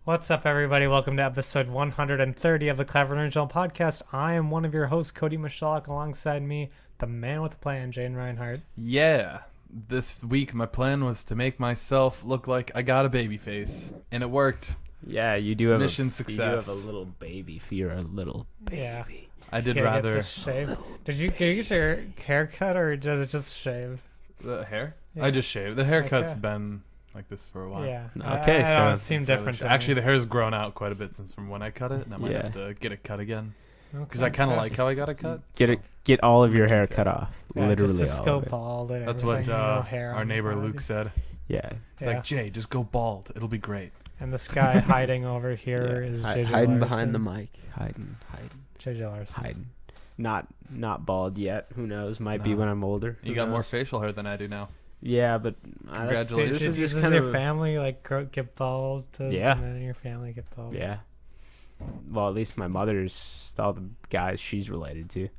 What's up, everybody? Welcome to episode 130 of the Clever and Original Podcast. I am one of your hosts, Kody Misialek. Alongside me, the man with a plan, Jayden Reinhart. Yeah. This week, my plan was to make myself look like I got a baby face, and it worked. Yeah, you do have Mission success. You have a little baby. You're a little baby. Yeah. I did Get rather shave. Did you get your hair cut, or does it just shave? the hair. Yeah. I just shaved. The haircut's Okay. been like this for a while. Yeah. Okay, I so don't it's seem Fairly different. short. to Actually, me. the hair's grown out quite a bit since from when I cut it, and I might Yeah. have to get it cut again because Okay. I kind of like how I got it cut. get all of your keep hair that. cut off. Yeah, Literally just all go of it. bald and That's everything, what no hair our on the neighbor body. Luke said. Yeah. He's like, Jay, just go bald. It'll be great. And this guy hiding over here is JJ hiding Larson. behind the mic. Hiding. JJ Larson. Hiding. Not bald yet. Who knows? Might be No. when I'm older. You Who got more knows? facial hair than I do now. Yeah, but Congratulations. This is just Does kind your of family get bald? Yeah. And then your family get bald. yeah. Well, at least my mother's all the guys she's related to.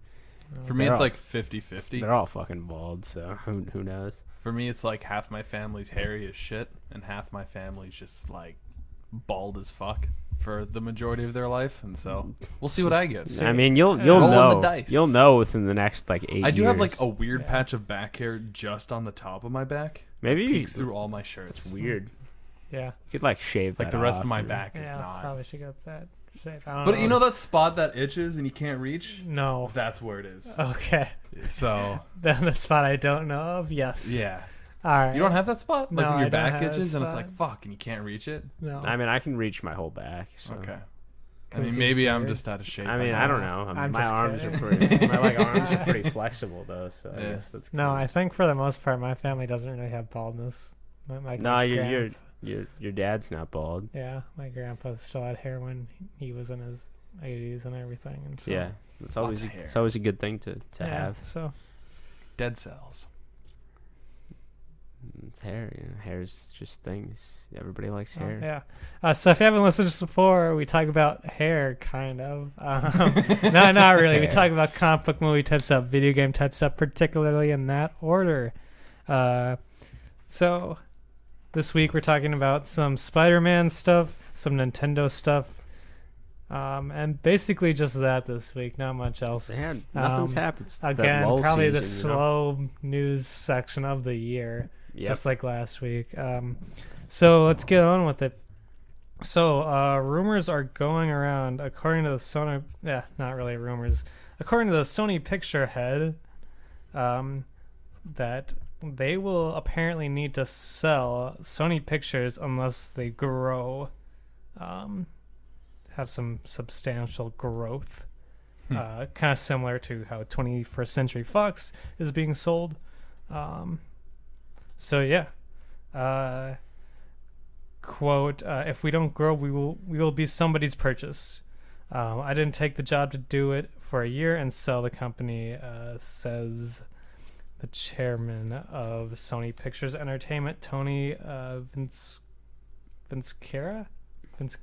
For me, They're it's all- like 50-50. They're all fucking bald. So who knows? For me, it's like half my family's hairy as shit, and half my family's just like bald as fuck for the majority of their life, and so we'll see what I get. I mean, you'll Rolling the know. dice. You'll know within the next like 8 years. I do have like a weird Yeah. patch of back hair just on the top of my back. maybe Peeks through all my shirts. It's weird. Yeah. You could like shave Like that the rest off of my or- back is Yeah, not. probably should get that shape. I don't But know. you know that spot that itches and you can't reach? No. That's where it is. Okay. So Then the spot I don't know of, yes. yeah, All right. you don't have that spot like No, when I your don't back have that itches and it's like spot. fuck and you can't reach it. No. I mean, I can reach my whole back. So. Okay. I 'Cause mean, he's maybe I'm weird. just out of shape. I mean, I don't know. I mean, I'm my just arms kidding. are pretty. My like arms are pretty flexible though, so I Yeah. guess that's. No, cool. I think for the most part, my family doesn't really have baldness. My No, grandpa- your dad's not bald. Yeah, my grandpa still had hair when he was in his 80s and everything. And so, Yeah, it's always of hair. it's always a good thing to yeah, have. So, Dead cells. It's hair. You know, hair's just things. Everybody likes oh, hair. yeah. So if you haven't listened to this before, we talk about hair, kind of. No, not really. We talk about comic book movie type stuff, video game type stuff, particularly in that order. So this week we're talking about some Spider-Man stuff, some Nintendo stuff, and basically just that this week. Not much else. Yeah, nothing's happened. It's that Again, lull probably the season, you know? slow news section of the year. Yep. Just like last week. So let's get on with it. So rumors are going around, according to the Sony. Yeah, not really rumors. According to the Sony picture head, that they will apparently need to sell Sony Pictures unless they grow, have some substantial growth. Kind of similar to how 21st Century Fox is being sold. So yeah, quote, if we don't grow, we will be somebody's purchase. I didn't take the job to do it for a year and sell the company, says the chairman of Sony Pictures Entertainment, Tony Vinciquerra.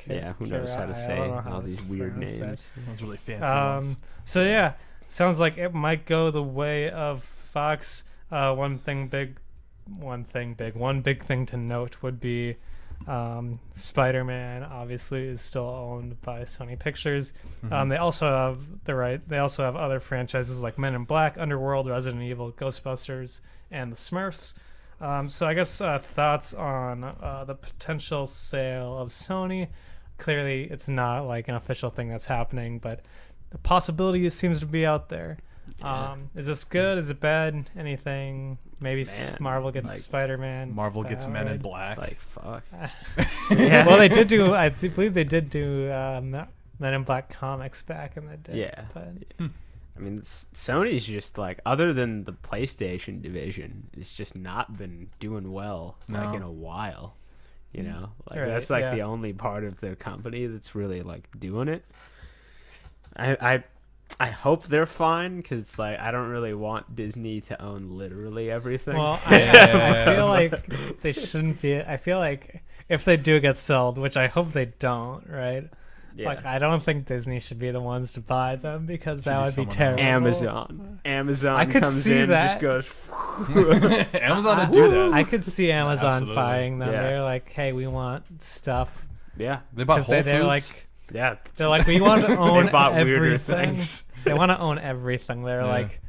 Yeah, who knows how to I say don't know how all to these weird pronounce that. names. Those really fancy ones. So yeah, sounds like it might go the way of Fox. One big thing to note would be Spider-Man obviously is still owned by Sony Pictures. They also have They also have other franchises like Men in Black, Underworld, Resident Evil, Ghostbusters, and the Smurfs. So I guess thoughts on the potential sale of Sony. Clearly, it's not like an official thing that's happening, but the possibility seems to be out there. Yeah. Is this good? Is it bad? Anything? Maybe Man, Marvel gets like, Spider-Man. Marvel gets Men in Black. Like fuck. Yeah. Well, they did do. I believe they did do Men in Black comics back in the day. Yeah. But I mean, Sony's just like, other than the PlayStation division, it's just not been doing well like No. in a while. You know, like Right, that's like yeah. the only part of their company that's really like doing it. I hope they're fine because like I don't really want Disney to own literally everything. well, I feel like they shouldn't be. I feel like if they do get sold, which I hope they don't, right? yeah. Like I don't think Disney should be the ones to buy them because that be would be someone terrible. Amazon I could comes see in that. and just goes. Amazon would do that. I could see Amazon Absolutely. buying them. Yeah. They're like, hey, we want stuff. Yeah. They bought Whole they're Foods. like Yeah. they're like we want to own They bought weirder everything. things. They want to own everything. They're Yeah. like,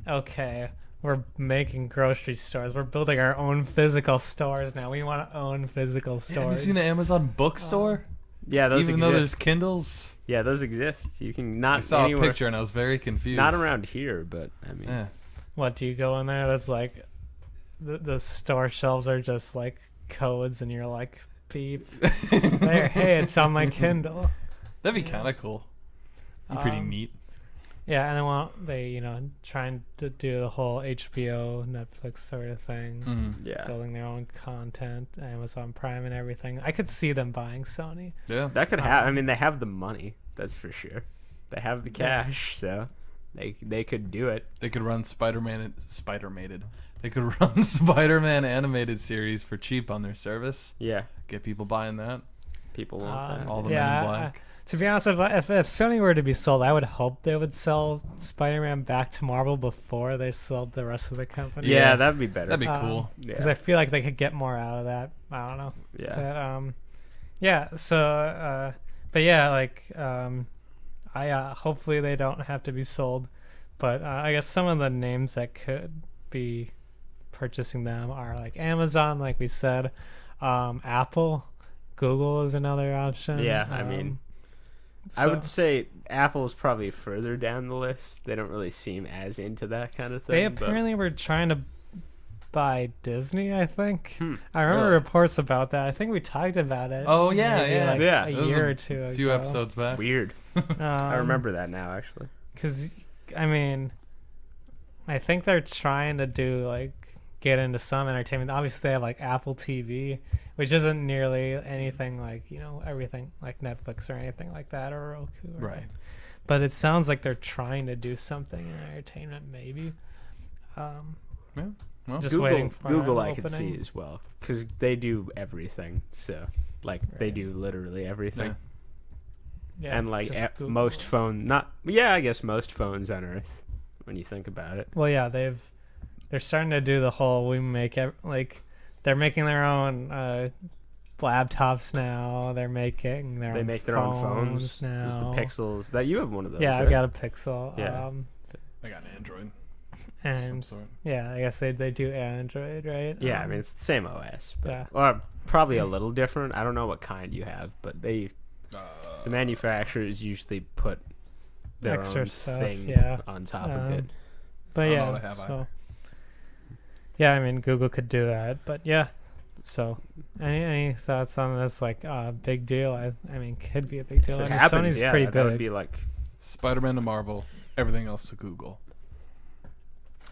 okay, we're making grocery stores. We're building our own physical stores now. We want to own physical stores. Have you seen the Amazon bookstore? Yeah, those Even exist. though there's Kindles. Yeah, those exist. You can not I saw anywhere, a picture and I was very confused. Not around here, but I mean, Yeah. What do you go in there? That's like the store shelves are just like codes, and you're like, beep. There, hey, it's on my Kindle. That'd be kind of cool. Be pretty neat. Yeah, and they trying to do the whole HBO, Netflix sort of thing. Mm. yeah, Building their own content, Amazon Prime and everything. I could see them buying Sony. Yeah. that could happen. I mean, they have the money. That's for sure. They have the cash, so they could do it. They could run Spider-Mated. They could run Spider-Man animated series for cheap on their service. Yeah, Get people buying that. people want that. All the Men in Black. To be honest, if Sony were to be sold, I would hope they would sell Spider-Man back to Marvel before they sold the rest of the company. Yeah, Yeah. that'd be better. That'd be cool. Because yeah, I feel like they could get more out of that. I don't know. yeah. But, yeah. So, but yeah, like, hopefully they don't have to be sold. But I guess some of the names that could be purchasing them are like Amazon, like we said, Apple, Google is another option. Yeah, I mean, I would say Apple is probably further down the list. They don't really seem as into that kind of thing. they but- apparently were trying to buy Disney, I think. Hmm. I remember Really? reports about that. I think we talked about it. Oh, yeah, maybe yeah. like Yeah. a It was year a or two ago. few episodes back. Weird. I remember that now, actually. Because, I mean, I think they're trying to do, like, get into some entertainment. Obviously, they have, like, Apple TV, which isn't nearly anything like, everything like Netflix or anything like that or Roku. Right. But it sounds like they're trying to do something in entertainment, maybe. Yeah. Well, Just Google, waiting for Google an I could see opening. as well, because they do everything. So, like, they Right. do literally everything. Yeah, And like just Google. most phone, I guess most phones on Earth, when you think about it. Well, yeah, they're starting to do the whole they're making their own laptops now. They're making their They own make their own phones. now. There's the Pixels. That you have one of those. Yeah, right? I've got a Pixel. Yeah. I got an Android. Of some And sort. yeah, I guess they do Android, right? Yeah, I mean it's the same OS, but yeah. or probably a little different. I don't know what kind you have, but the manufacturers usually put their Extra own stuff, thing yeah. on top of it. But I don't know yeah, what I have so yeah, I mean Google could do that, but yeah. So, any thoughts on this? Like, big deal? I mean, could be a big deal. If it I mean, happens, Sony's yeah, pretty that would big. be like Spider-Man to Marvel, everything else to Google.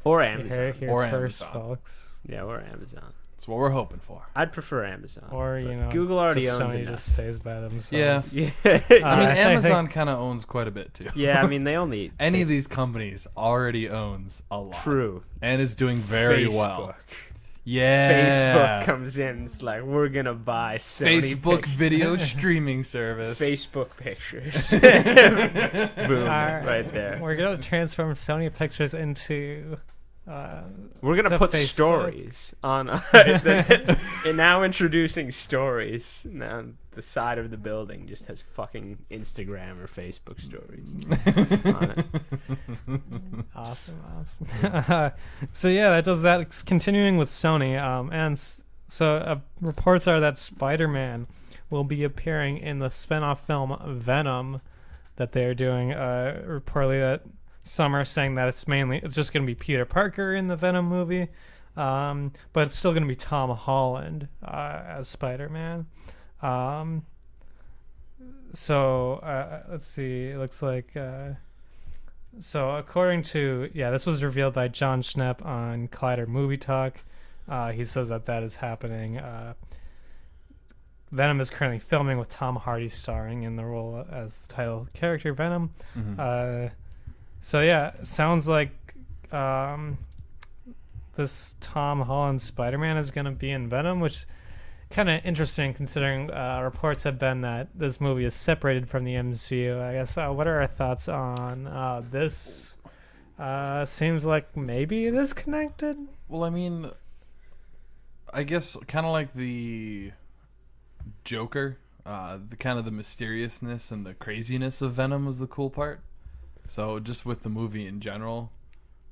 or You Amazon. heard it here Or first, Amazon. folks. Yeah, or Amazon. That's what we're hoping for. I'd prefer Amazon. Or but Google already just owns Sony enough. just stays by themselves. Yeah. Yeah, I mean, I think- Amazon kind of owns quite a bit too. yeah. I mean, they only Any of these companies already owns a lot. true And is doing very Facebook. well. Yeah. Facebook comes in. It's like we're gonna buy Sony Facebook pic- video streaming service. Facebook pictures. Boom! Alright. Right there. We're gonna transform Sony Pictures into. We're gonna to put Facebook. stories on. And now introducing stories. Now the side of the building just has fucking Instagram or Facebook stories on it. Awesome. So yeah, that does that. It's continuing with Sony, so reports are that Spider-Man will be appearing in the spin-off film Venom that they're doing. Reportedly, that some are saying that it's just going to be Peter Parker in the Venom movie, but it's still going to be Tom Holland as Spider-Man. So let's see. It looks like. So according to this was revealed by John Schnepp on Collider Movie Talk. He says that is happening. Venom is currently filming with Tom Hardy starring in the role as the title character Venom. Mm-hmm. So yeah, sounds like this Tom Holland Spider-Man is going to be in Venom, which kind of interesting considering reports have been that this movie is separated from the MCU. I guess what are our thoughts on this? Seems like maybe it is connected. Well, I mean, I guess kind of like the Joker the kind of the mysteriousness and the craziness of Venom was the cool part. So just with the movie in general,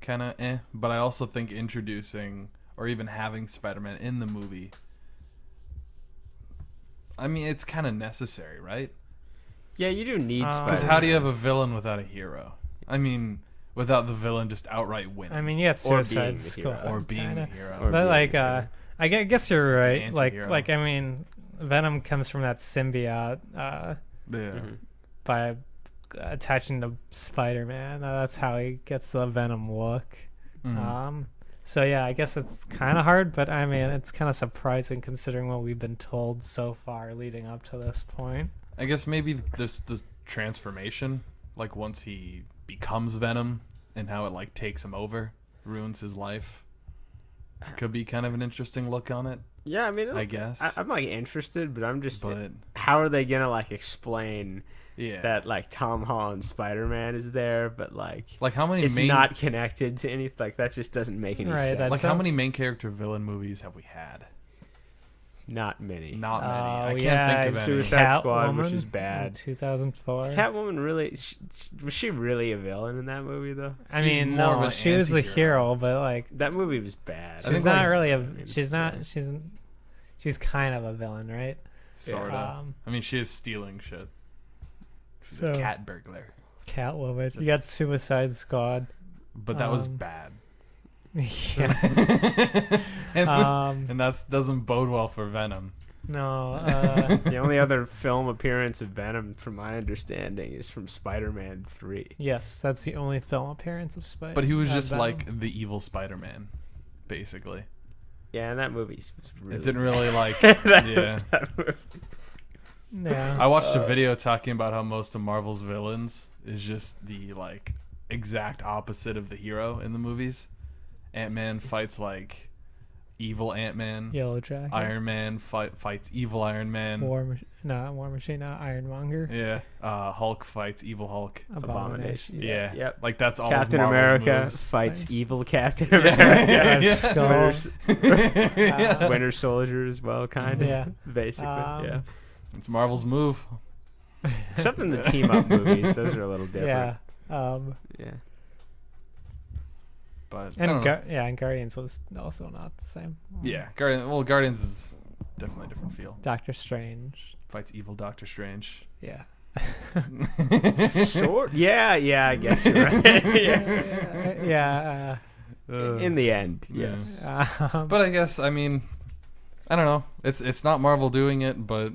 kind of But I also think introducing or even having Spider-Man in the movie, I mean, it's kind of necessary, right? Yeah, you do need Spider-Man. Because how do you have a villain without a hero? I mean, without the villain just outright winning. I mean, you got Suicide Squad. Or being kinda. a hero. But like, I guess you're right. Anti-hero. Like I mean, Venom comes from that symbiote by attaching to Spider-Man. That's how he gets the Venom look. So yeah, I guess it's kind of hard, but I mean, it's kind of surprising considering what we've been told so far leading up to this point. I guess maybe this transformation, like once he becomes Venom and how it like takes him over, ruins his life, could be kind of an interesting look on it. Yeah, I mean, I guess I'm like interested, but I'm just but how are they gonna like explain yeah, that like Tom Holland Spider-Man is there, but like how many it's not connected to anything? Like that just doesn't make any sense. like how many main character villain movies have we had? Not many. Not many. I can't think of any. Suicide Squad, which is bad. 2004. Is Catwoman really? Was she really a villain in that movie though? I mean, no, she was the hero, but like that movie was bad. She's not really a. She's not. She's kind of a villain, right? Sort of. I mean, she is stealing shit. She's So- a cat burglar. Catwoman. You got Suicide Squad. But that was bad. Yeah. And that doesn't bode well for Venom. No. The only other film appearance of Venom, from my understanding, is from Spider-Man 3. Yes, that's the only film appearance of Spider. But he was just Venom. like the evil Spider-Man, basically. Yeah, and that movie was really It didn't really like. that movie. Yeah. I watched a video talking about how most of Marvel's villains is just the like exact opposite of the hero in the movies. Ant-Man fights like evil Ant-Man. Yellow Jacket. Iron Man fights evil Iron Man. War Machine. Ironmonger. Yeah. Hulk fights evil Hulk. Abomination. Yeah. Yep. Like that's all. Captain of Marvel's America moves. fights Nice. evil Captain America. Yeah, Skull. Winter Soldier as well, kind of. Yeah. Basically, yeah. It's Marvel's move. Except in the team-up movies, those are a little different. Yeah. Yeah. But I don't know. And Guardians was also not the same. Yeah, Guardians is definitely a different feel. Doctor Strange. Fights evil Doctor Strange. Yeah. Sort. Yeah. I guess you're right. Yeah. In the end, yes. But I guess I mean, I don't know. It's not Marvel doing it, but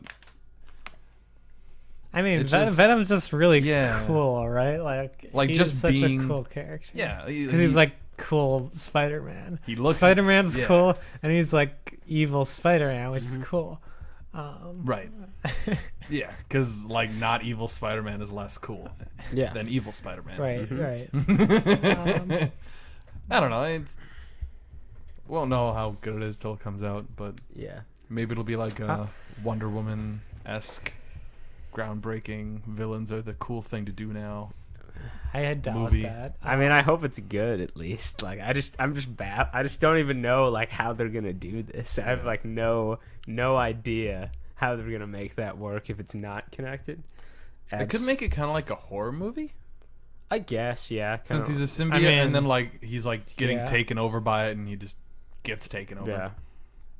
I mean, It's just- Venom's just really Yeah. cool, right? Like he's just such being- a cool character. yeah, Because he's like cool Spider-Man. he looks Spider-Man's yeah. cool, and he's like evil Spider-Man, which is cool. Right. Yeah, because like not evil Spider-Man is less cool Yeah. than evil Spider-Man. Right, right. I don't know. Won't know how good it is till it comes out, but Yeah. maybe it'll be like a Wonder Woman-esque, groundbreaking villains are the cool thing to do now. I doubt Movie. that. I mean, I hope it's good at least. Like, I'm just bad. I just don't even know like how they're gonna do this. I have like no idea how they're gonna make that work if it's not connected. It could make it kind of like a horror movie. I guess, yeah. Since he's a symbiote, I mean- and then like he's like getting Yeah. taken over by it, and he just gets taken over. Yeah,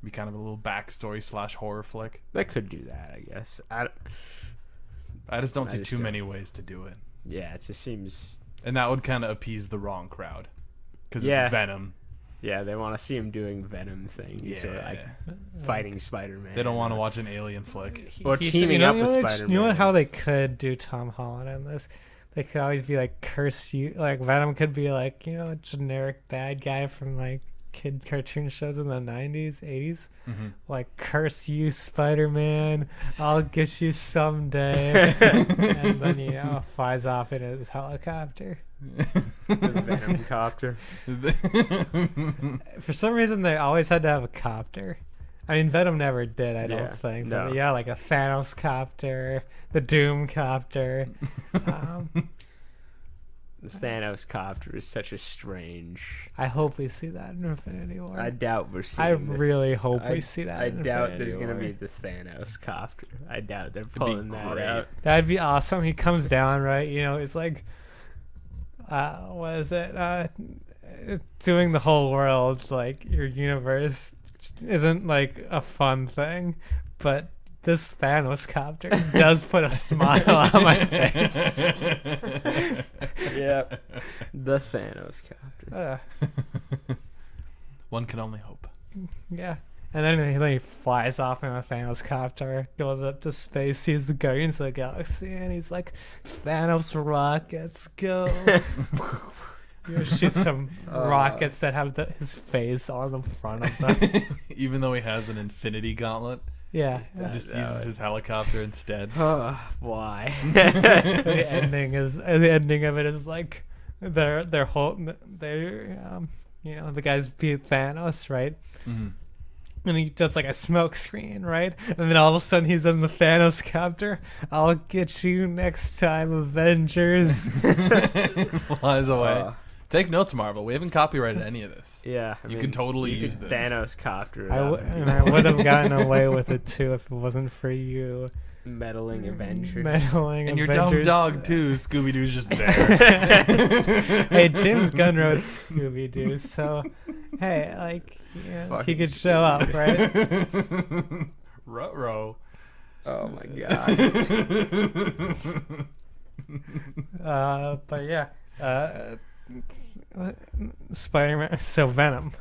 Be kind of a little backstory / horror flick. they could do that. I guess. I just don't I see just too don't. many ways to do it, Yeah, it just seems. and that would kind of appease the wrong crowd because Yeah. it's Venom. Yeah, they want to see him doing Venom things or like fighting Spider-Man. They don't want to watch an alien flick. Or He- teaming you know up with what- Spider-Man. You know how they could do Tom Holland in this? They could always be like curse you. Like Venom could be like a generic bad guy from like kid cartoon shows in the 90s, 80s. Mm-hmm. Like curse you, Spider-Man. I'll get you someday. And then flies off in his helicopter. The Venom copter. For some reason, they always had to have a copter. I mean, Venom never did, I Yeah, don't think. no. But yeah, like a Thanos copter, the Doom copter. The Thanos copter is such a strange. I hope we see that in Infinity War. I doubt we're seeing. I really hope we see that. I in doubt Infinity there's gonna War. be the Thanos copter. I doubt they're be pulling that great. out. That'd be awesome. He comes down, right? You know, it's like, what is it? Doing the whole world, like your universe, isn't like a fun thing, but this Thanos copter does put a smile on my face. Yep. The Thanos copter. One can only hope. Yeah. And then he flies off in a Thanos copter, goes up to space, sees the Guardians of the Galaxy, and he's like, Thanos rockets, go. You know, shoot some rockets that have his face on the front of them. Even though he has an infinity gauntlet, Yeah. he just uses his helicopter instead. Why? The ending of it is like they're you know, the guys beat Thanos, right? Mm-hmm. And he does like a smoke screen, right? And then all of a sudden he's in the Thanos copter. I'll get you next time, Avengers. Flies away. Take notes, Marvel. We haven't copyrighted any of this. Yeah. You can totally use this. Thanos copter. I would have gotten away with it too if it wasn't for you. Meddling Avengers. Meddling And your Avengers. dumb dog, too. Scooby-Doo's just there. Hey, James Gunn wrote Scooby Doo, so hey, like, yeah, he could show up, right? Ruh-roh. Oh my god. But yeah, Spider-Man. So Venom,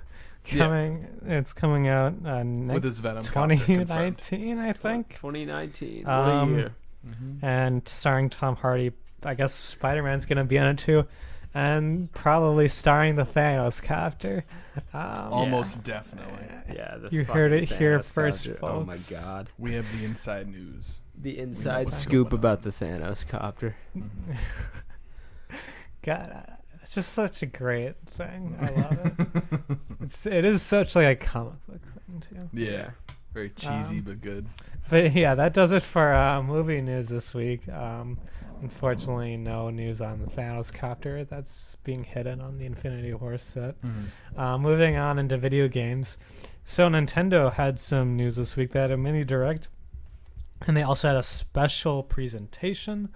it's coming out With his Venom copter confirmed. 2019, I think. 2019. What a year. Mm-hmm. And starring Tom Hardy. I guess Spider-Man's gonna be in it too, and probably starring the Thanos copter. Almost definitely. Yeah. The You heard it fucking here Thanos first, copter. folks. Oh my god. We have the inside news. The inside what's scoop going on. about the Thanos copter. Mm-hmm. God, it's just such a great thing. I love it. It is such like a comic book thing too. Yeah. Very cheesy, but good. But yeah, that does it for movie news this week. Unfortunately, no news on the Thanos copter. That's being hidden on the Infinity War set. Mm-hmm. Moving on into video games. So Nintendo had some news this week. They had a mini direct, and they also had a special presentation,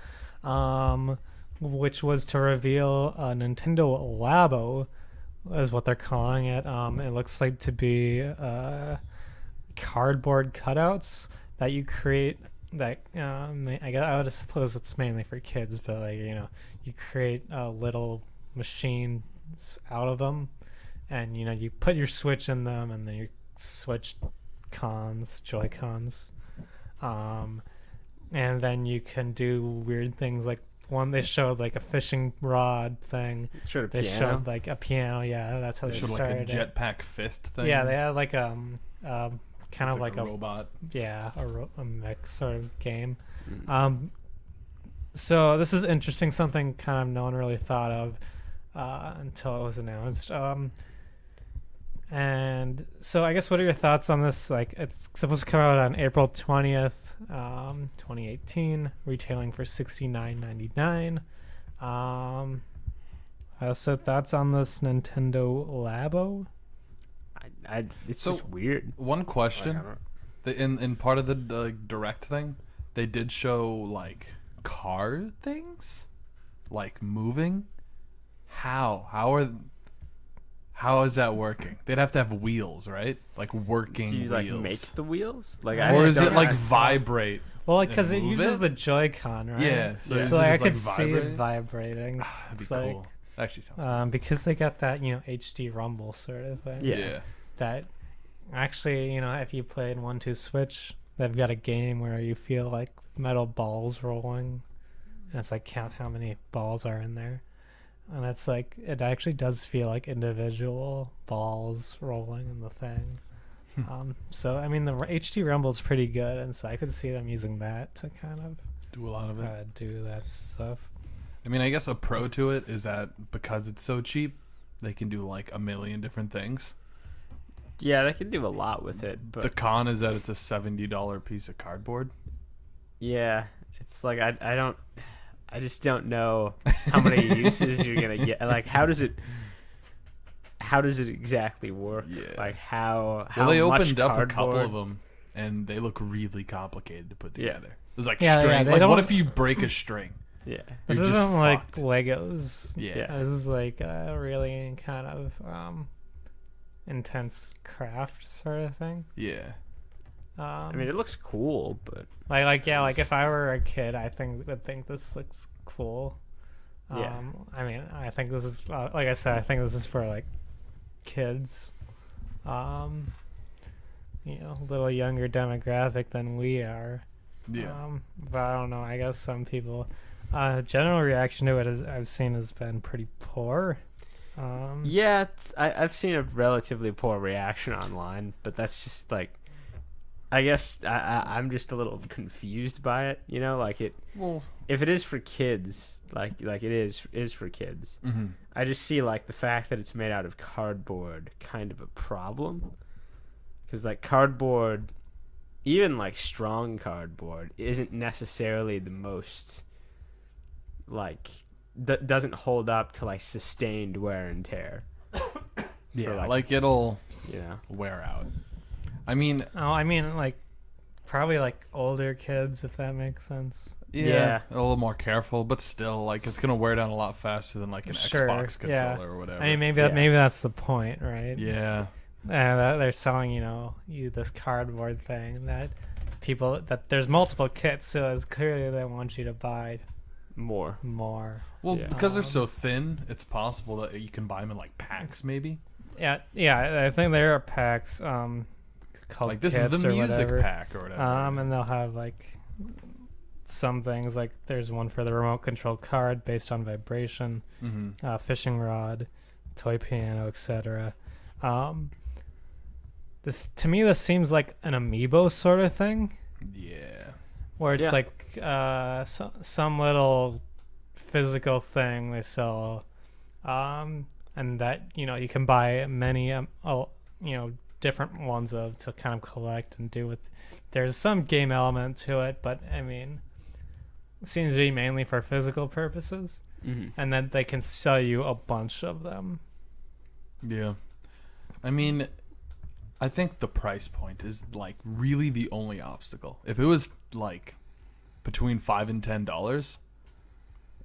which was to reveal a Nintendo Labo, is what they're calling it. It looks like to be cardboard cutouts that you create. That I would suppose it's mainly for kids, but like, you know, you create little machines out of them, and you know, you put your Switch in them, and then you switch Joy-Cons, and then you can do weird things. Like one, they showed like a fishing rod thing. Sure, They showed like a piano. Yeah, that's how They they showed like started a it. jetpack fist thing. Yeah, they had like kind of like a robot. yeah, a mix sort of game. Mm. So this is interesting, something kind of no one really thought of until it was announced. And so I guess what are your thoughts on this? Like, it's supposed to come out on April 20th, 2018, retailing for $69.99. So thoughts on this Nintendo Labo? It's So, just weird. One question. Like, I don't- In part of the direct thing, they did show like car things, like moving. How is that working? They'd have to have wheels, right? Like working Do you wheels. like make the wheels? Like, I or just is it don't- like vibrate? Well, like, because it And move uses it? the Joy-Con, right? Yeah. So, Yeah. is So it like, I just, could like, see it vibrating? vibrating. That'd be It's like, cool. That actually sounds cool. Because they got that, you know, HD rumble sort of thing. Yeah. That actually, you know, if you played 1-2 Switch, they've got a game where you feel like metal balls rolling, and it's like count how many balls are in there, and it's like it actually does feel like individual balls rolling in the thing. So I mean, the HD rumble is pretty good, and so I could see them using that to kind of Do a lot of it. do that stuff. I mean, I guess a pro to it is that because it's so cheap, they can do like a million different things. Yeah, they can do a lot with it, but The con is that it's a $70 piece of cardboard. yeah, it's like I don't. I just don't know how many uses you're gonna get. Like, how does it exactly work? Yeah. Like, how Well, they much opened up a cardboard? couple of them, and they look really complicated to put Yeah. together. There's like Yeah, string. they Like, what don't- if you break a string? Yeah. This You're just isn't like fucked. Legos. Yeah. This is like a really kind of intense craft sort of thing. Yeah. I mean, it looks cool, but like if I were a kid, would think this looks cool. Yeah. I mean, I think this is like I said, I think this is for like kids, a little younger demographic than we are. Yeah. But I don't know. I guess some people, general reaction to it I've seen has been pretty poor. yeah, I've seen a relatively poor reaction online, but that's just like, I guess I'm just a little confused by it. You know, like Well. if it is for kids, like it is for kids. Mm-hmm. I just see like the fact that it's made out of cardboard kind of a problem, because like cardboard, even like strong cardboard, isn't necessarily the most like doesn't hold up to like sustained wear and tear. Yeah. like- Like it'll You know. wear out. I mean, like probably like older kids, if that makes sense. yeah, a little more careful, but still, like it's gonna wear down a lot faster than like an Sure, Xbox yeah. controller or whatever. I mean, maybe Yeah. maybe that's the point, right? Yeah. That they're selling, you this cardboard thing that there's multiple kits, so it's clearly they want you to buy More. more. Well, Yeah. because they're so thin, it's possible that you can buy them in like packs, maybe. Yeah. I think there are packs, called Like this is kits the or music whatever. pack or whatever. And they'll have like some things like there's one for the remote control card based on vibration, Mm-hmm. fishing rod, toy piano, etc. This seems like an amiibo sort of thing, Yeah. where it's Yeah. like some little physical thing they sell, and that you can buy many different ones of to kind of collect and do with. There's some game element to it, but I mean, it seems to be mainly for physical purposes, Mm-hmm. and then they can sell you a bunch of them. Yeah. I mean, I think the price point is like really the only obstacle. If it was like between $5 and $10,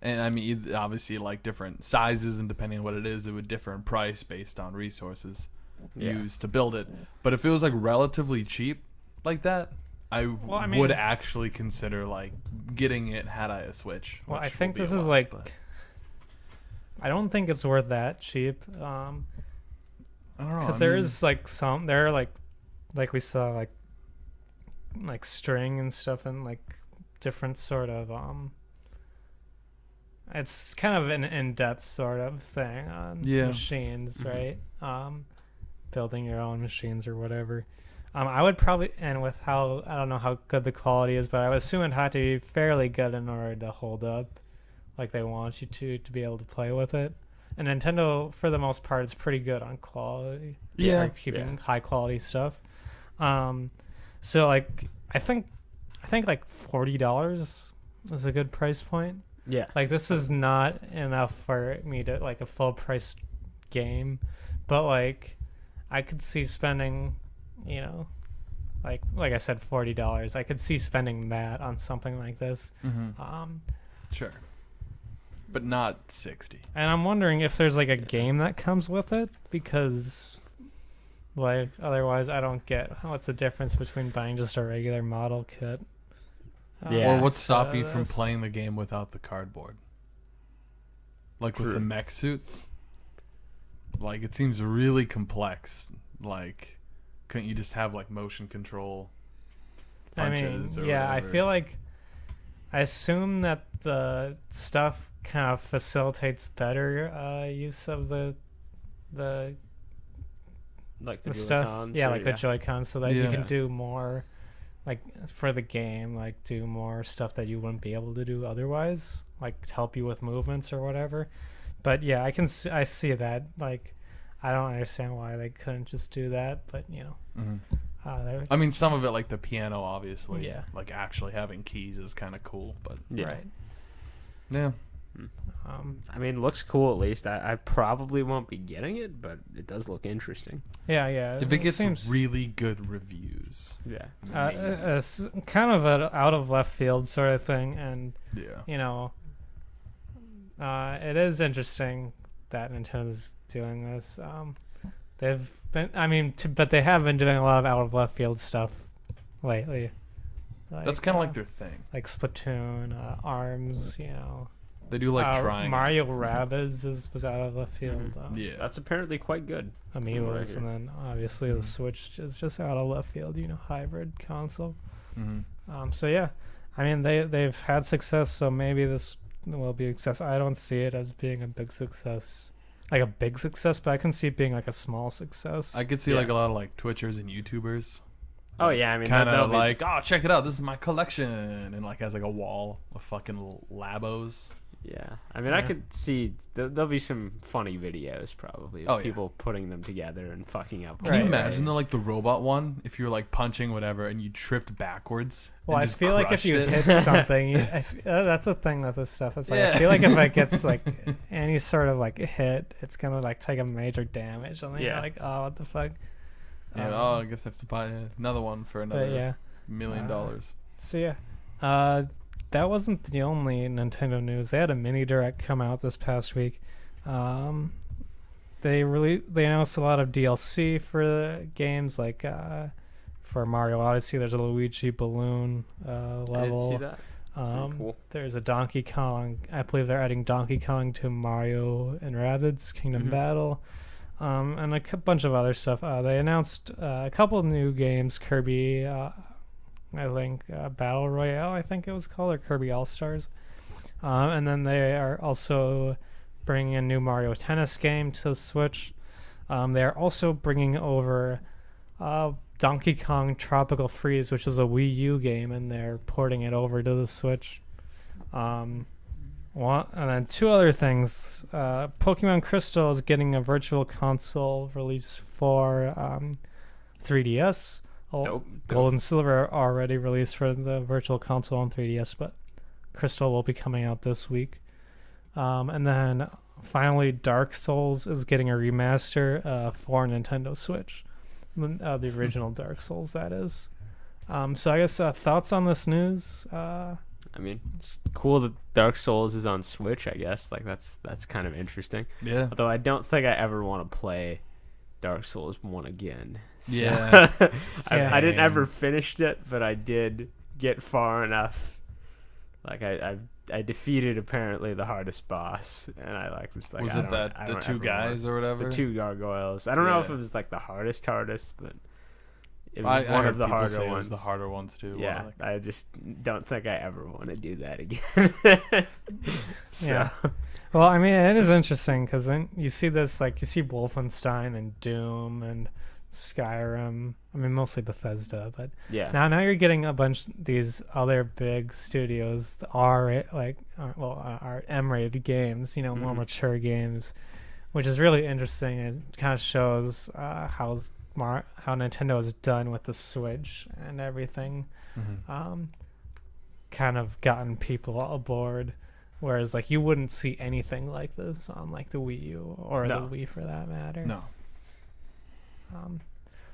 and I mean obviously like different sizes and depending on what it is, it would differ in price based on resources used to build it. But if it was like relatively cheap like that, I would actually consider like getting it had I a Switch. Well, I which think will be this a is lot, like. but I don't think it's worth that cheap. I don't know. Because I there mean, is like there are like we saw like string and stuff and like different sort of it's kind of an in-depth sort of thing on machines, Mhm. right? Building your own machines or whatever. I would probably, and with how I don't know how good the quality is, but I would assume it'd have to be fairly good in order to hold up like they want you to be able to play with it. And Nintendo, for the most part, is pretty good on quality. Yeah. Like keeping high quality stuff. So like I think like $40 is a good price point. Yeah. Like this is not enough for me to like a full price game, but like I could see spending, like I said, $40. I could see spending that on something like this. Mhm. Sure. But not 60. And I'm wondering if there's like a game that comes with it, because like otherwise I don't get what's the difference between buying just a regular model kit. Yeah. Or what's stopping you from this- playing the game without the cardboard? Like with the True. mech suit? Like it seems really complex. Like couldn't you just have like motion control punches or I whatever? feel like I assume that the stuff kind of facilitates better use of the Like the stuff. Joy-Cons, Yeah, or- like the Joy-Cons, so that you Yeah. can do more, like for the game, like do more stuff that you wouldn't be able to do otherwise, like to help you with movements or whatever. But yeah, I see that. Like, I don't understand why they couldn't just do that, but Mhm. they- I mean, some of it, like the piano, obviously. Yeah. Like actually having keys is kind of cool, but Yeah. right. Yeah. I mean, looks cool at least. I probably won't be getting it, but it does look interesting. Yeah. If it gets seems, really good reviews. Yeah. it's kind of an out of left field sort of thing, and Yeah. It is interesting that Nintendo's doing this. They've been, but they have been doing a lot of out of left field stuff lately. That's kind of like their thing. Like Splatoon, ARMS, They do like trying. Mario Rabbids was out of left field. Yeah. That's apparently quite good. Amiibos, and then obviously the Switch is just out of left field. Hybrid console. Mm-hmm. So yeah, I mean they've had success, so maybe this will be a success. I don't see it as being a big success, but I can see it being like a small success. I could see like a lot of like Twitchers and YouTubers. Oh yeah, I mean, kind of like, oh, check it out, this is my collection, and like has like a wall of fucking Labos. Yeah, I mean, I could see there'll be some funny videos probably. Of people putting them together and fucking up. Can you imagine the robot one? If you were like punching whatever and you tripped backwards. Well, I feel like if you hit something, that's a thing with this stuff. It's like I feel like if it gets like any sort of like hit, it's gonna like take a major damage. And then you're like, oh, what the fuck? Yeah. I guess I have to buy another one for another $1 million. So yeah, that wasn't the only Nintendo news. They had a mini direct come out this past week. They announced a lot of DLC for the games, like for Mario Odyssey. There's a Luigi balloon level. I didn't see that. Cool. There's a Donkey Kong. I believe they're adding Donkey Kong to Mario and Rabbids Kingdom Battle. And a bunch of other stuff. They announced a couple of new games, Kirby, I think Battle Royale, I think it was called, or Kirby All-Stars. And then they are also bringing a new Mario Tennis game to the Switch. They are also bringing over Donkey Kong Tropical Freeze, which is a Wii U game, and they're porting it over to the Switch. And then two other things. Pokemon Crystal is getting a virtual console release for 3DS. Gold and Silver are already released for the virtual console on 3DS, but Crystal will be coming out this week. And then finally, Dark Souls is getting a remaster for Nintendo Switch. The original Dark Souls, that is. So I guess thoughts on this news? I mean, it's cool that Dark Souls is on Switch, I guess. Like, that's kind of interesting. Yeah. Although I don't think I ever want to play Dark Souls 1 again. So Yeah. I didn't ever finish it, but I did get far enough. Like, I defeated, apparently, the hardest boss. And I was like... Was it the two guys or whatever? The two gargoyles. I don't know if it was, like, the hardest, but... It was one of the harder ones. It was the harder ones too. Yeah, I just don't think I ever want to do that again. Yeah. Well, I mean, it is interesting because then you see this, like, you see Wolfenstein and Doom and Skyrim. I mean, mostly Bethesda, but now you're getting a bunch of these other big studios, are M-rated games, more mature games, which is really interesting. It kind of shows how Nintendo has done with the Switch and everything, kind of gotten people aboard, whereas like you wouldn't see anything like this on like the Wii U or the Wii for that matter. No.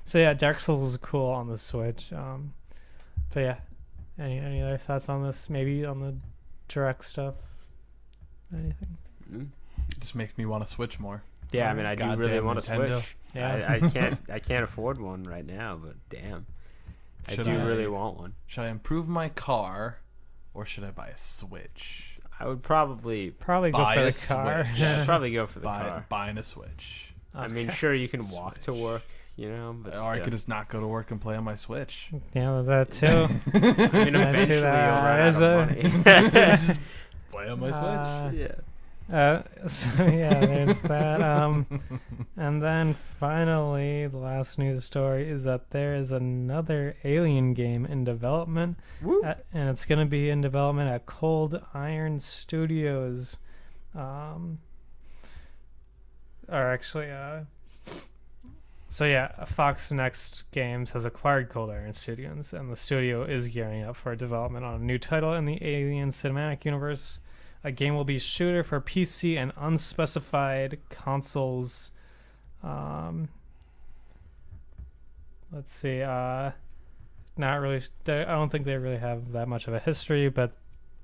So yeah, Dark Souls is cool on the Switch. But yeah, any other thoughts on this? Maybe on the direct stuff? Anything? It just makes me want to Switch more. Yeah, I mean, I do really want to Switch. Yeah. I can't afford one right now, but damn, I really want one. Should I improve my car, or should I buy a Switch? I would probably go for the car. Yeah, I'd probably go for the car. Buying a Switch. Okay. I mean, sure, you can walk to work, but or I could just not go to work and play on my Switch. Yeah, that too. I mean, eventually you'll run out of money. Just play on my Switch. Yeah. So yeah, there's that. And then finally, the last news story is that there is another Alien game in development, and it's going to be in development at Cold Iron Studios. So yeah, Fox Next Games has acquired Cold Iron Studios, and the studio is gearing up for development on a new title in the Alien cinematic universe. A game will be shooter for PC and unspecified consoles. Let's see. Not really. I don't think they really have that much of a history, but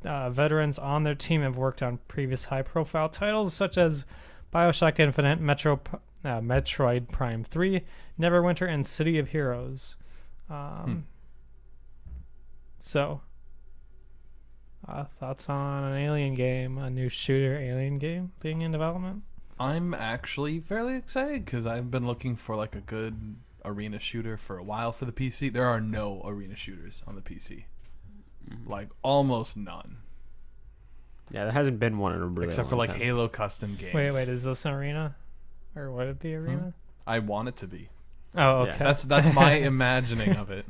veterans on their team have worked on previous high-profile titles such as BioShock Infinite, Metroid Prime 3, Neverwinter, and City of Heroes. So, thoughts on an Alien game, a new shooter Alien game being in development? I'm actually fairly excited because I've been looking for like a good arena shooter for a while for the PC. There are no arena shooters on the PC. Like, almost none. Yeah, there hasn't been one in a really Except for, long like, time. Halo custom games. Wait, is this an arena? Or would it be arena? I want it to be. Oh, Yeah. okay. That's my imagining of it.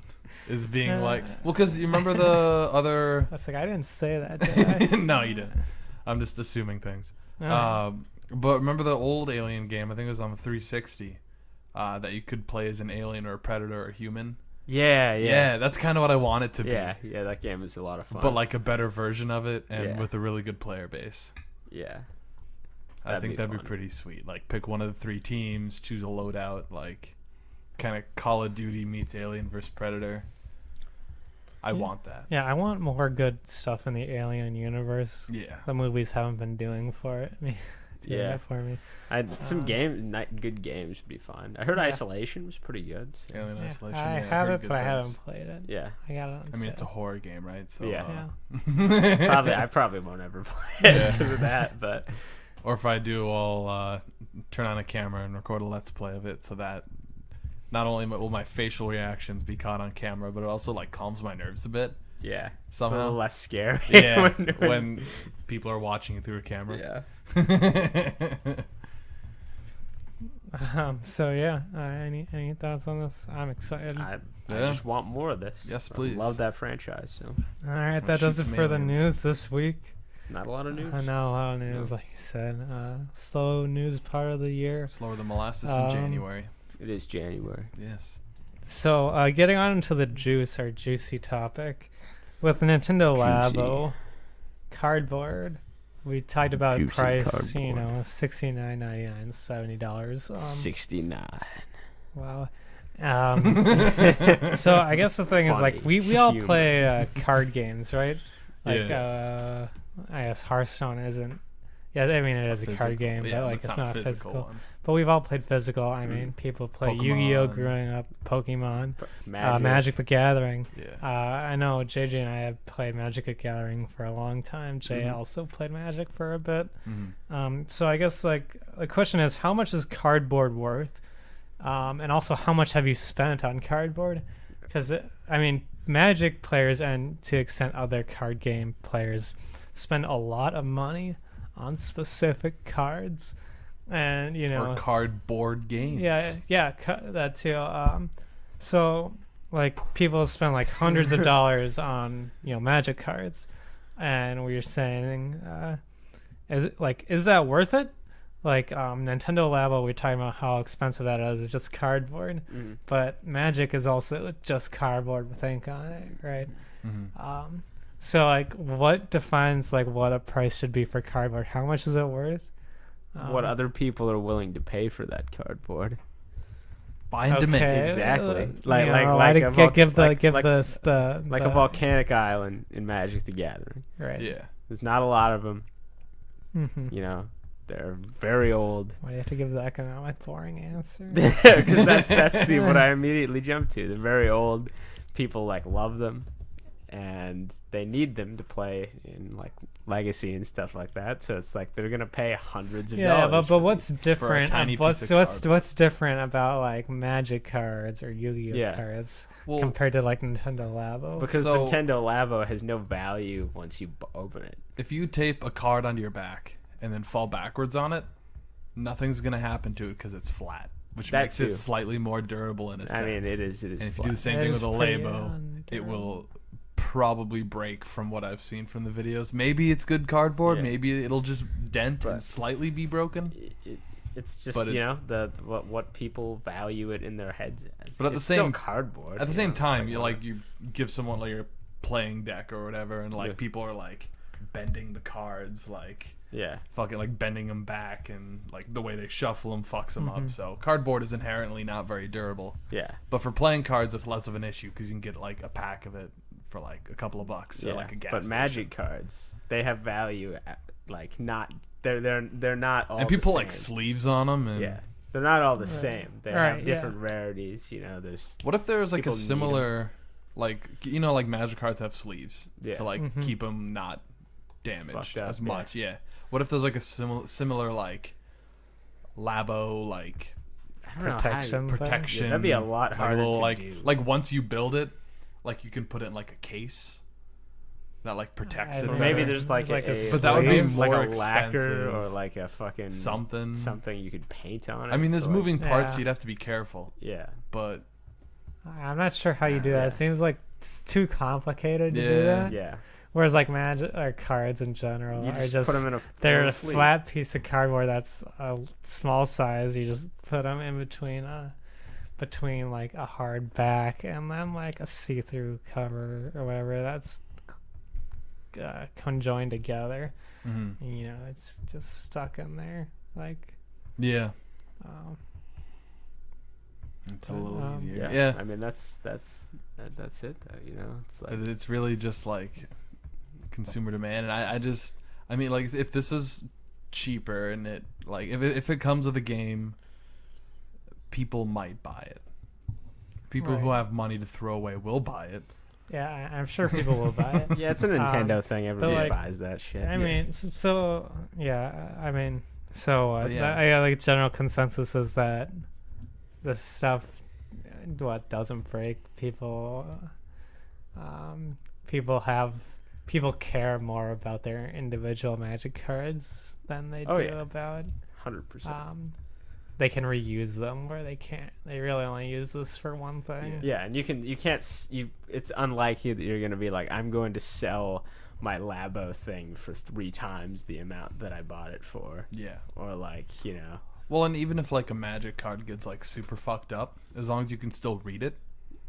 Is being like... Well, because you remember the other... I was like, I didn't say that, did I? No, you didn't. I'm just assuming things. Oh. But remember the old Alien game? I think it was on the 360. That you could play as an alien or a predator or a human. Yeah. That's kind of what I want it to be. Yeah, that game is a lot of fun. But like a better version of it and Yeah. with a really good player base. Yeah. I think that'd be fun. pretty sweet. Like pick one of the 3 teams, choose a loadout, like kind of Call of Duty meets Alien vs Predator. I want that. Yeah, I want more good stuff in the Alien universe. Yeah. The movies haven't been doing for it. Yeah. For me. Some good games would be fun. I heard Yeah. Isolation was pretty good. So. Alien Yeah, Isolation. I yeah, have heard it, good but I things. haven't played it. Yeah. I got it on I mean, it's a sale. horror game, right? So Yeah. Yeah. I probably won't ever play it because of that, but Or if I do, I'll turn on a camera and record a let's play of it, so that not only will my facial reactions be caught on camera, but it also like calms my nerves a bit. yeah, Somehow. it's a little less scary. Yeah, when people are watching it through a camera. Yeah. So yeah, any thoughts on this? I'm excited. I Yeah. just want more of this. Yes, I please. love that franchise. So All right, Well, that does shoot it some for the aliens. news this week. not a lot of news. Not a lot of news, No. like you said. Slow news part of the year. Slower than molasses in January. It is January. Yes. So, getting on into the our juicy topic, with Nintendo Juicy. Labo cardboard, we talked about Juicy price, cardboard. $69.99, $70. 69. Wow. So I guess the thing is, like, Funny we all humor. play card games, right? Like, Yes. I guess Hearthstone isn't. Yeah, I mean it is a card game, Yeah, but like it's it's not a physical. one. But we've all played physical. I mean, people play Yu-Gi-Oh Pokemon. growing up, Pokemon, Magic. Magic the Gathering. Yeah. I know JJ and I have played Magic the Gathering for a long time. Jay Mhm. also played Magic for a bit. Mhm. So I guess like the question is, how much is cardboard worth? And also, how much have you spent on cardboard? Because I mean, Magic players and to extent other card game players spend a lot of money on specific cards, and you know, Or cardboard games. yeah, that too. So like people spend like hundreds of dollars on Magic cards, and we were saying, is that worth it? Like Nintendo Labo, we're talking about how expensive that is. It's just cardboard, Mhm. but Magic is also just cardboard with ink on it, right? Mhm. So like, what defines like what a price should be for cardboard? How much is it worth? What other people are willing to pay for that cardboard? Buy and demand. Okay, Exactly. Like Like a volcanic island in Magic the Gathering. right. Yeah. There's not a lot of them. Mm-hmm. You know, they're very old. Why do you have to give the economic boring answer? Because that's what I immediately jump to. They're very old. People like love them, and they need them to play in like Legacy and stuff like that. So it's like they're gonna pay hundreds of Yeah, dollars. but what's different? tiny What's piece of what's cardboard. what's different about like Magic cards or Yu-Gi-Oh Yeah. cards Well, compared to like Nintendo Labo? because So- Nintendo Labo has no value once you open it. if you tape a card onto your back and then fall backwards on it, nothing's gonna happen to it because it's flat, which That makes too. it slightly more durable in a sense. I mean, it is. And if you do flat. the same It thing is with a pretty Labo, it undurable. will probably break from what I've seen from the videos. Maybe it's good cardboard. Yeah. Maybe it'll just dent and But- slightly be broken. It's just But what people value it in their heads as. But at the It's still same- cardboard. At the you same know, time, it's you give someone like your playing deck or whatever, and like Yeah. people are like bending the cards, like Yeah. fucking like bending them back, and like the way they shuffle them fucks them Mm-hmm. up. So cardboard is inherently not very durable. Yeah. But for playing cards, that's less of an issue because you can get like a pack of it for like a couple of bucks at like a gas But station. Magic cards, they have value. Like not, they're not all. And people the like same. sleeves on them. And Yeah, they're not all the same. They Right, have yeah. different rarities. You know, there's. What if there was like People a need 'em. similar, like like Magic cards have sleeves Yeah. to like Mhm. keep them not damaged Fucked up, as yeah. much. Yeah. What if there's like a similar like Labo like I don't know how Protection. you- protection? Yeah, that'd be a lot like harder little, to like do. like once you build it, like you can put it in like a case that like protects I it. don't Or know. maybe better. there's like, Like a a But that would be sleeve, like more a lacquer expensive. or like a fucking something. you could paint on it. I mean, there's to, like- moving parts, Yeah. so you'd have to be careful. Yeah. But I'm not sure how you do that. Yeah. It seems like it's too complicated to do Yeah. that. Yeah. Whereas like Magic or cards in general You are just, just put them in a they're little a sleeve. flat piece of cardboard that's a small size. You just put them in between like a hard back and then like a see-through cover or whatever that's conjoined together. mhm. You know, it's just stuck in there. Like, yeah, um, it's a little easier. Yeah. Yeah. I mean, that's it though. You know, it's like But it's really just like consumer demand, and I mean, like if this was cheaper and it like if it comes with a game, people might buy it. People who Right. have money to throw away will buy it. yeah, I'm sure people will buy it. yeah, it's a Nintendo thing. Everybody like, buys that shit. I mean, so yeah, I mean, so But yeah. I like general consensus is that this stuff, doesn't break people. People care more about their individual Magic cards than they Oh, do yeah. about. 100%. They can reuse them where they can't. They really only use this for one thing. Yeah, and it's unlikely that you're gonna be like, I'm going to sell my Labo thing for 3 times the amount that I bought it for, Yeah. or like, you know, Well, and even if like a Magic card gets like super fucked up, as long as you can still read it,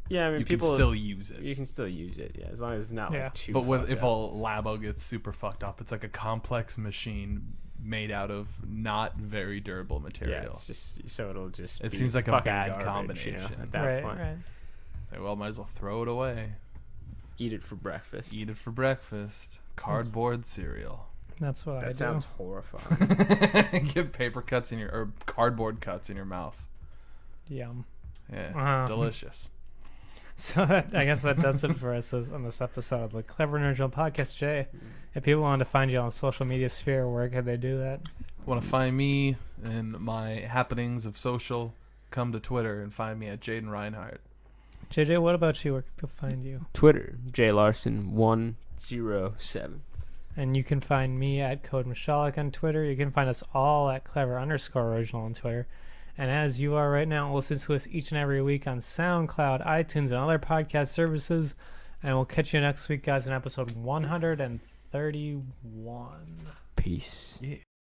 yeah, I mean, you people can still use it. you can still use it, yeah, as long as it's not Yeah. like too. But fucked if up. a Labo gets super fucked up, it's like a complex machine made out of not very durable yeah, material. it's just so it'll just. It be seemt like a fucking bad garbage, combination. You know, at that Right, point, right. Like, well, might as well throw it away. eat it for breakfast. Eat it for breakfast. Cardboard cereal. That's what I That do. sounds horrifying. Get paper cuts in your or cardboard cuts in your mouth. Yum. Yeah, delicious. So I guess that does it for us on this episode of the Clever Nerd Joe Podcast. Jay, if people want to find you on the social media sphere, where could they do that? Want to find me and my happenings of social? Come to Twitter and find me at Jayden Reinhart. JJ, what about you? Where can people find you? Twitter, J Larson 107. And you can find me at Kody Misialek on Twitter. You can find us all at Clever_Original on Twitter. And as you are right now, listen to us each and every week on SoundCloud, iTunes, and other podcast services. And we'll catch you next week, guys, in episode 131. Peace. Yeah.